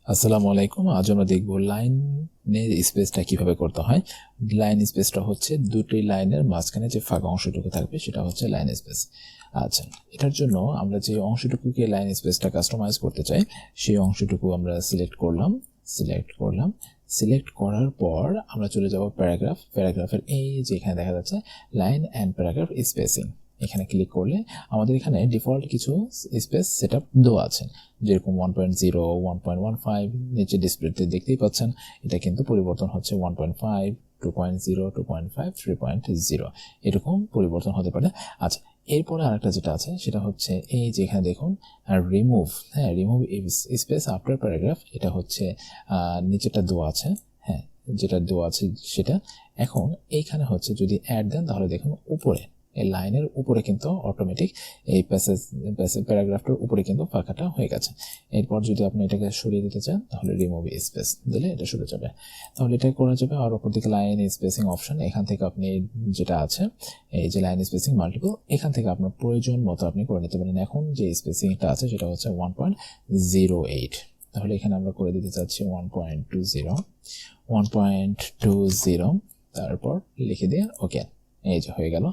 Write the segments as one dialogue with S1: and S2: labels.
S1: আসসালামু আলাইকুম। আজ আমরা দেখব লাইনের স্পেসটা কিভাবে করতে হয়। লাইন স্পেসটা হচ্ছে দুটি লাইনের মাঝখানে যে ফাঁকা অংশটুকু থাকবে সেটা হচ্ছে লাইন স্পেস। আচ্ছা, এটার জন্য আমরা যে অংশটুকুকে লাইন স্পেসটা কাস্টমাইজ করতে চাই সেই অংশটুকু আমরা সিলেক্ট করলাম। সিলেক্ট করার পর আমরা চলে যাব প্যারাগ্রাফের এই যে এখানে দেখা যাচ্ছে লাইন অ্যান্ড প্যারাগ্রাফ স্পেসিং, এখানে ক্লিক করলে আমাদের এখানে ডিফল্ট কিছু স্পেস সেটআপ দেওয়া আছে, যেরকম 1.0, 1.15 নিচে ডিসপ্লেতে দেখতেই পাচ্ছেন। এটা কিন্তু পরিবর্তন হচ্ছে 1.5, 2.0, 2.5, 3.0 এরকম পরিবর্তন হতে পারে। আচ্ছা, এরপরে আরেকটা যেটা আছে সেটা হচ্ছে এই যে এখানে দেখুন রিমুভ স্পেস আফটার প্যারাগ্রাফ, এটা হচ্ছে নিচেটা দেওয়া আছে, হ্যাঁ যেটা দেওয়া আছে সেটা। এখন এইখানে হচ্ছে যদি অ্যাড দেন তাহলে দেখুন উপরে এই লাইনের উপরে কিন্তু অটোমেটিক এই প্যারাগ্রাফটার উপরে কিন্তু ফাঁকাটা হয়ে গেছে। এরপর যদি আপনি এটাকে সরিয়ে দিতে চান তাহলে রিমুভ স্পেস দিলে এটা সরে যাবে। তাহলে এটা করা যাবে। আর অপর দিকে লাইন স্পেসিং অপশন, এখান থেকে আপনি যেটা আছে এই যে লাইন স্পেসিং মাল্টিপল, এখান থেকে আপনার প্রয়োজন মতো আপনি করে নিতে পারেন। এখন যে স্পেসিংটা আছে সেটা হচ্ছে 1.08, তাহলে এখানে আমরা করে দিতে চাচ্ছি 1.20, তারপর লিখে দিয়ে ওকে, এই যে হয়ে গেল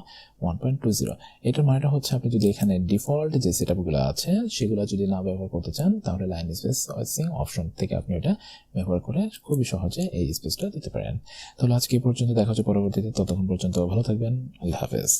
S1: 1.20। এটার মানেটা হচ্ছে আপনি যদি এখানে ডিফল্ট যে সেটআপগুলো আছে সেগুলো যদি না ব্যবহার করতে চান তাহলে লাইন স্পেসিং অপশন থেকে আপনি এটা ব্যবহার করে খুবই সহজে এই স্পেসটা দিতে পারেন। তাহলে আজকে এই পর্যন্ত, দেখা হচ্ছে পরবর্তীতে। ততক্ষণ পর্যন্ত ভালো থাকবেন। আল্লাহ হাফেজ।